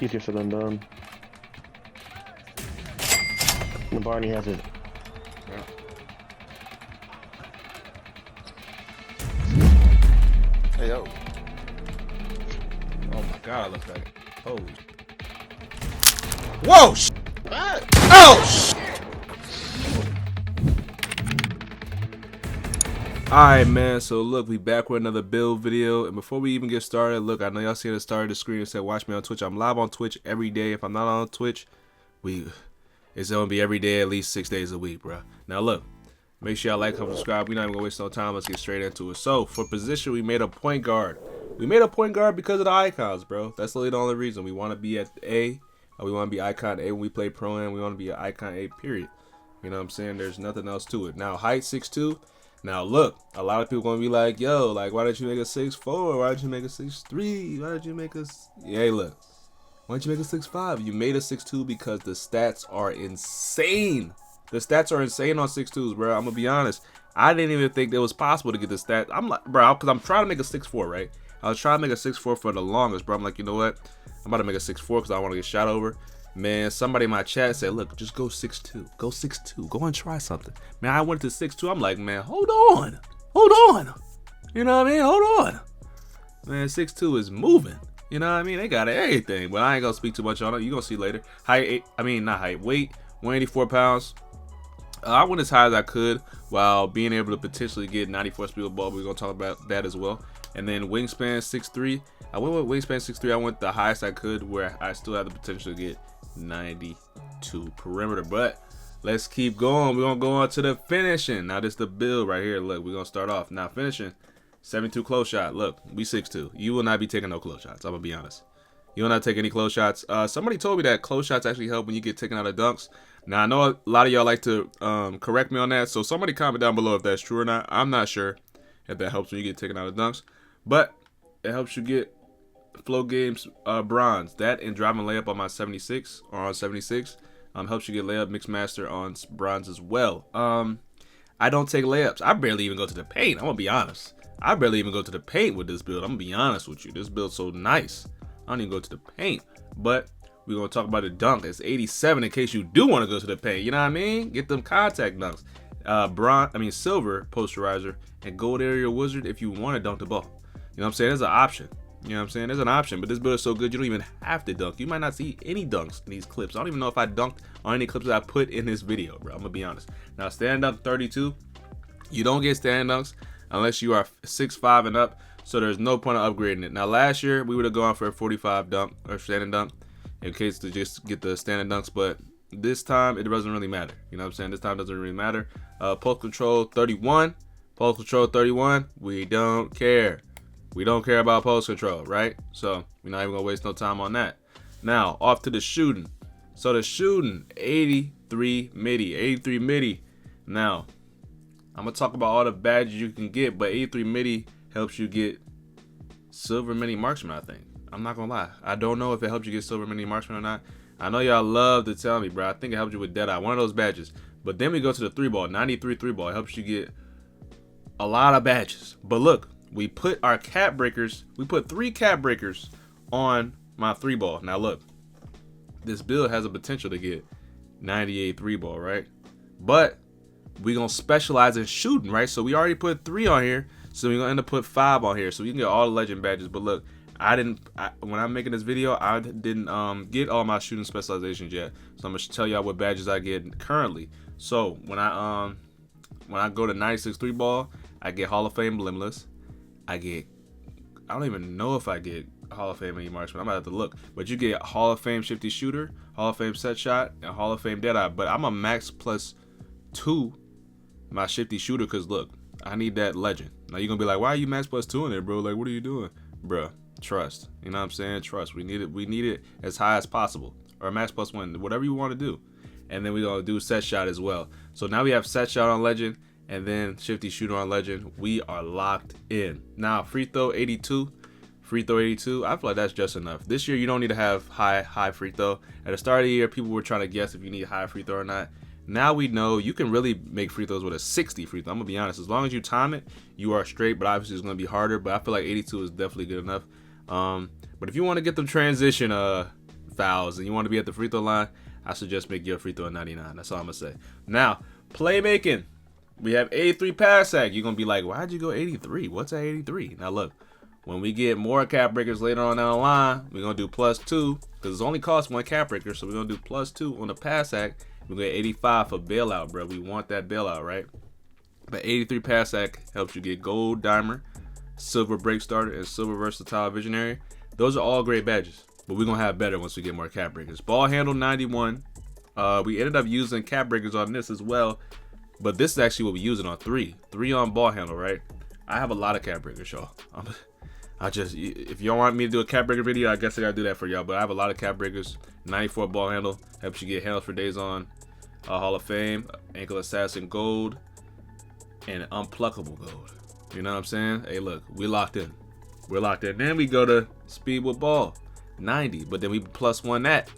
Easier said than done. The Barney has it. Yeah. Hey yo. Oh my god, I look like it. Holy. Whoa! What? Oh! Alright, man, so look, we back with another build video, and before we even get started, look, I know y'all see at the start of the screen, it said watch me on Twitch. I'm live on Twitch every day. If I'm not on Twitch, it's gonna be every day, at least 6 days a week, bro. Now look, make sure y'all like, comment, subscribe. We're not even gonna waste no time. Let's get straight into it. So for position, we made a point guard. We made a point guard because of the icons, bro. That's literally the only reason. We want to be at A, we want to be icon A when we play pro, and we want to be an icon A, period. You know what I'm saying? There's nothing else to it. Now height 6'2". Now look, a lot of people gonna be like, yo, like, why didn't you make a 6'4"? Why didn't you make a 6'3"? Why did you make a... Yeah, look, why didn't you make a 6'5"? You made a 6'2" because the stats are insane. The stats are insane on 6'2s, bro. I'm gonna be honest. I didn't even think it was possible to get the stat. I'm like, bro, because I'm trying to make a 6'4", right? I was trying to make a 6'4" for the longest, bro. I'm like, you know what? I'm about to make a 6'4" because I want to get shot over. Man, somebody in my chat said, look, just go 6'2". Go 6'2". Go and try something. Man, I went to 6'2". I'm like, man, hold on. Hold on. You know what I mean? Hold on. Man, 6'2" is moving. You know what I mean? They got everything. But I ain't going to speak too much on it. You're going to see later. Height, not height. Weight, 184 pounds. I went as high as I could while being able to potentially get 94 speed with ball. We're going to talk about that as well. And then wingspan 6'3". I went with wingspan 6'3". I went the highest I could where I still have the potential to get 92 perimeter. But let's keep going. We're going to go on to the finishing. Now this is the build right here. Look, we're going to start off. Now finishing, 72 close shot. Look, we 6'2". You will not be taking no close shots. I'm going to be honest. You will not take any close shots. Somebody told me that close shots actually help when you get taken out of dunks. Now, I know a lot of y'all like to correct me on that. So somebody comment down below if that's true or not. I'm not sure if that helps when you get taken out of dunks. But it helps you get flow games bronze. That and driving layup on my 76 or on 76 helps you get layup mixed master on bronze as well. I don't take layups. I barely even go to the paint. I'm gonna be honest. I barely even go to the paint with this build. I'm gonna be honest with you. This build's so nice. I don't even go to the paint. But we're gonna talk about the dunk. It's 87 in case you do want to go to the paint. You know what I mean? Get them contact dunks. Silver posterizer and gold area wizard if you want to dunk the ball. You know what I'm saying? There's an option. You know what I'm saying? There's an option, but this build is so good you don't even have to dunk. You might not see any dunks in these clips. I don't even know if I dunked on any clips that I put in this video, bro. I'm gonna be honest. Now, stand dunk 32. You don't get stand dunks unless you are 6'5" and up, so there's no point of upgrading it. Now, last year, we would have gone for a 45 dunk or standing dunk in case to just get the standing dunks, but this time, it doesn't really matter. You know what I'm saying? This time doesn't really matter. Post control 31. Post control 31. We don't care. We don't care about post control, right? So we're not even gonna waste no time on that. Now off to the shooting. So the shooting, 83 midi, 83 midi. Now I'm gonna talk about all the badges you can get, but 83 midi helps you get silver mini marksman. I think. I'm not gonna lie. I don't know if it helps you get silver mini marksman or not. I know y'all love to tell me, bro. I think it helps you with Deadeye, one of those badges. But then we go to the 3-ball, 93 3-ball. It helps you get a lot of badges. But look. We put our cap breakers, we put 3 cap breakers on my 3-ball. Now look, this build has a potential to get 98 3-ball, right? But we're gonna specialize in shooting, right? So we already put 3 on here, so we're gonna end up put 5 on here, so you can get all the legend badges. But look, when I'm making this video, I didn't get all my shooting specializations yet. So I'm gonna tell y'all what badges I get currently. So when I go to 96 3-ball, I get Hall of Fame Blimless. I don't even know if I get Hall of Fame any marksman. I'm gonna have to look. But you get Hall of Fame shifty shooter, Hall of Fame set shot, and Hall of Fame Deadeye. But I'm a max +2 my shifty shooter because look, I need that legend. Now you're gonna be like, why are you max +2 in there, bro? Like, what are you doing? Bro, trust. You know what I'm saying? Trust. We need it as high as possible. Or max +1, whatever you want to do. And then we're gonna do set shot as well. So now we have set shot on legend. And then shifty shooter on legend. We are locked in. Now free throw 82. Free throw 82. I feel like that's just enough. This year you don't need to have high free throw. At the start of the year, people were trying to guess if you need high free throw or not. Now we know you can really make free throws with a 60 free throw. I'm gonna be honest. As long as you time it, you are straight. But obviously it's gonna be harder. But I feel like 82 is definitely good enough. But if you want to get them transition fouls and you want to be at the free throw line, I suggest make your free throw a 99. That's all I'm gonna say. Now, playmaking. We have 83 pass act. You're gonna be like, why'd you go 83? What's at 83? Now look, when we get more cap breakers later on down the line, we're gonna do +2 because it only costs 1 cap breaker, so we're gonna do +2 on the pass act. We're gonna get 85 for bailout, bro. We want that bailout, right? But 83 pass act helps you get gold dimer, silver break starter, and silver versatile visionary. Those are all great badges, but we're gonna have better once we get more cap breakers. Ball handle 91. We ended up using cap breakers on this as well. But this is actually what we use it on 3 on ball handle, right? I have a lot of cap breakers, y'all. If y'all want me to do a cap breaker video, I guess I gotta do that for y'all. But I have a lot of cap breakers. 94 ball handle helps you get handles for days on. Hall of Fame, ankle assassin gold, and unpluckable gold. You know what I'm saying? Hey, look, we locked in. We're locked in. Then we go to speed with ball, 90. But then we +1 that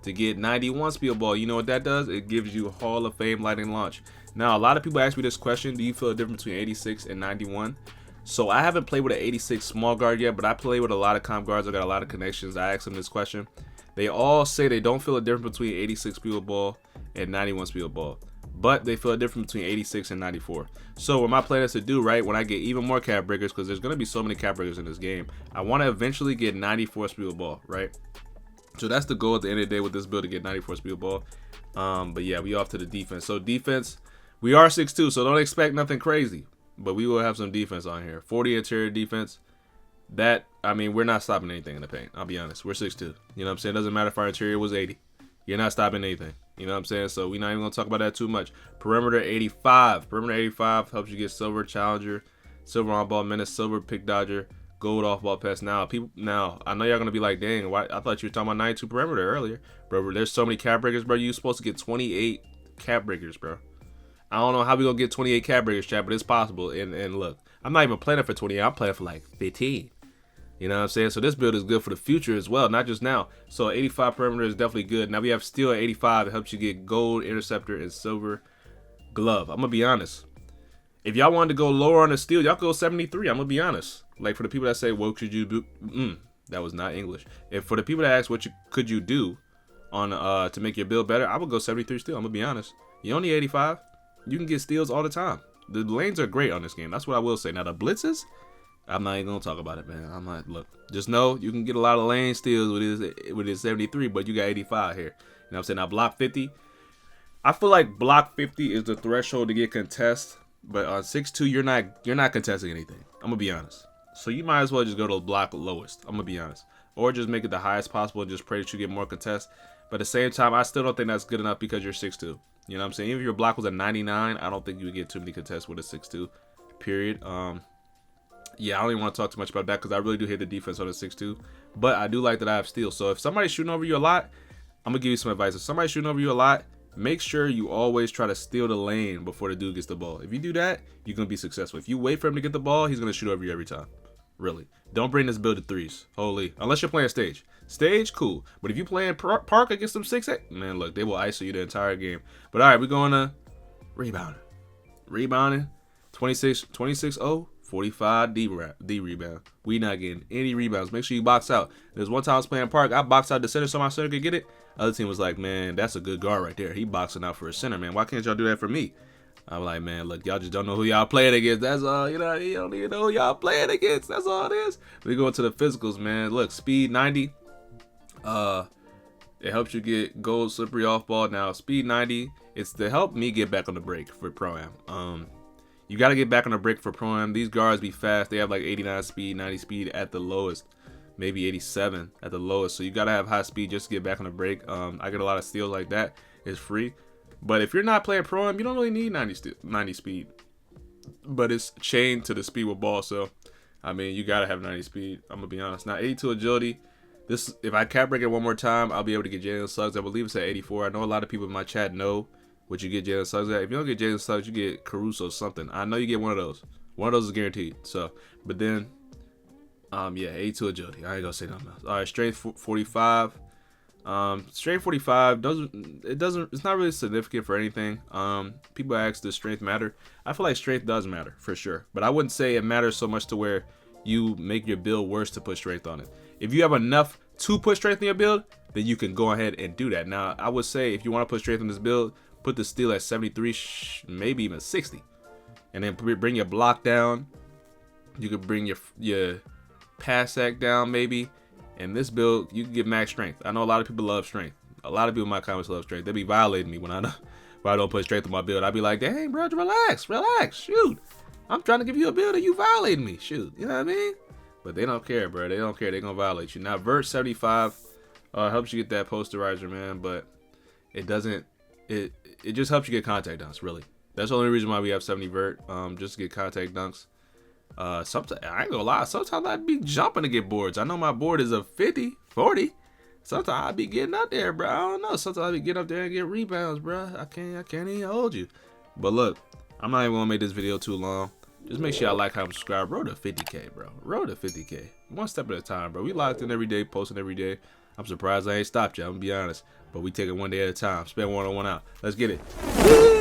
to get 91 speed with ball. You know what that does? It gives you Hall of Fame lightning launch. Now, a lot of people ask me this question: do you feel a difference between 86 and 91? So I haven't played with an 86 small guard yet, but I play with a lot of comp guards. I got a lot of connections. I asked them this question. They all say they don't feel a difference between 86 speed with ball and 91 speed with ball, but they feel a difference between 86 and 94. So what my plan is to do, right, when I get even more cap breakers, because there's going to be so many cap breakers in this game, I want to eventually get 94 speed with ball, right? So that's the goal at the end of the day with this build, to get 94 speed with ball. But yeah, we off to the defense. So defense, we are 6'2", so don't expect nothing crazy, but we will have some defense on here. 40 interior defense. That, I mean, we're not stopping anything in the paint. I'll be honest. We're 6'2". You know what I'm saying? It doesn't matter if our interior was 80. You're not stopping anything. You know what I'm saying? So we're not even going to talk about that too much. Perimeter 85. Perimeter 85 helps you get silver challenger, silver on ball menace, silver pick dodger, gold off ball pass. Now, I know y'all going to be like, dang, why? I thought you were talking about 92 perimeter earlier. Bro, there's so many cap breakers, bro. You're supposed to get 28 cap breakers, bro. I don't know how we gonna get 28 cap breakers, chat, but it's possible. And look, I'm not even planning for 28. I'm planning for like 15. You know what I'm saying? So this build is good for the future as well, not just now. So 85 perimeter is definitely good. Now we have steel at 85. It helps you get gold interceptor and silver glove. I'm gonna be honest. If y'all wanted to go lower on the steel, y'all go 73. I'm gonna be honest. Like, for the people that say, what could you do? That was not English. If for the people that ask, could you do on to make your build better, I would go 73 steel. I'm gonna be honest. You only 85. You can get steals all the time. The lanes are great on this game. That's what I will say. Now the blitzes, I'm not even gonna talk about it, man. I'm not. Look, just know you can get a lot of lane steals with his 73, but you got 85 here. You know what I'm saying? Now block 50. I feel like block 50 is the threshold to get contest, but on 6'2", you're not contesting anything. I'm gonna be honest. So you might as well just go to the block lowest. I'm gonna be honest, or just make it the highest possible and just pray that you get more contest. But at the same time, I still don't think that's good enough because you're 6'2". You know what I'm saying? Even if your block was a 99, I don't think you would get too many contests with a 6'2", period. Yeah, I don't even want to talk too much about that because I really do hate the defense on a 6'2". But I do like that I have steal. So if somebody's shooting over you a lot, I'm going to give you some advice. If somebody's shooting over you a lot, make sure you always try to steal the lane before the dude gets the ball. If you do that, you're going to be successful. If you wait for him to get the ball, he's going to shoot over you every time. Really. Don't bring this build to threes. Holy. Unless you're playing stage. Stage, cool. But if you playing park against them 6'8", man, look, they will ISO you the entire game. But all right, we're going to rebounding. Rebounding. 26-0, 45 D rebound. We not getting any rebounds. Make sure you box out. There's one time I was playing park. I boxed out the center so my center could get it. Other team was like, man, that's a good guard right there. He boxing out for a center, man. Why can't y'all do that for me? I'm like, man, look, y'all just don't know who y'all playing against. That's all, you know, you don't even know who y'all playing against. That's all it is. We go into the physicals, man. Look, speed 90. It helps you get gold slippery off ball. Now, speed 90, it's to help me get back on the break for Pro-Am. You got to get back on the break for Pro-Am. These guards be fast. They have like 89 speed, 90 speed at the lowest. Maybe 87 at the lowest. So you got to have high speed just to get back on the break. I get a lot of steals like that. It's free. But if you're not playing Pro-Am, you don't really need 90 speed. But it's chained to the speed with ball. So, I mean, you got to have 90 speed. I'm going to be honest. Now, 82 agility. This, if I cap break it one more time, I'll be able to get Jalen Suggs. I believe it's at 84. I know a lot of people in my chat know what you get Jalen Suggs at. If you don't get Jalen Suggs, you get Caruso or something. I know you get one of those. One of those is guaranteed. So, but then, yeah, 82 agility. I ain't gonna say nothing else. All right, strength 45. Strength 45 it's not really significant for anything. People ask, does strength matter? I feel like strength does matter for sure, but I wouldn't say it matters so much to where you make your build worse to put strength on it. If you have enough to put strength in your build, then you can go ahead and do that. Now, I would say if you want to put strength in this build, put the steal at 73, maybe even 60. And then bring your block down. You could bring your pass sack down maybe. And this build, you can get max strength. I know a lot of people love strength. A lot of people in my comments love strength. They be violating me when I don't put strength in my build. I be like, dang, bro, relax, shoot. I'm trying to give you a build and you violating me, shoot. You know what I mean? But they don't care, bro. They don't care. They're gonna violate you. Now, vert 75 helps you get that posterizer, man. But it doesn't. It just helps you get contact dunks, really. That's the only reason why we have 70 vert. Just to get contact dunks. Sometimes I ain't gonna lie. Sometimes I'd be jumping to get boards. I know my board is a 50, 40. Sometimes I be getting up there, bro. I don't know. Sometimes I be getting up there and get rebounds, bro. I can't even hold you. But look, I'm not even gonna make this video too long. Just make sure y'all like, comment, subscribe. Road to 50K, bro. Road to 50K. One step at a time, bro. We locked in every day, posting every day. I'm surprised I ain't stopped you. I'm gonna be honest. But we take it one day at a time. Spend one on one out. Let's get it.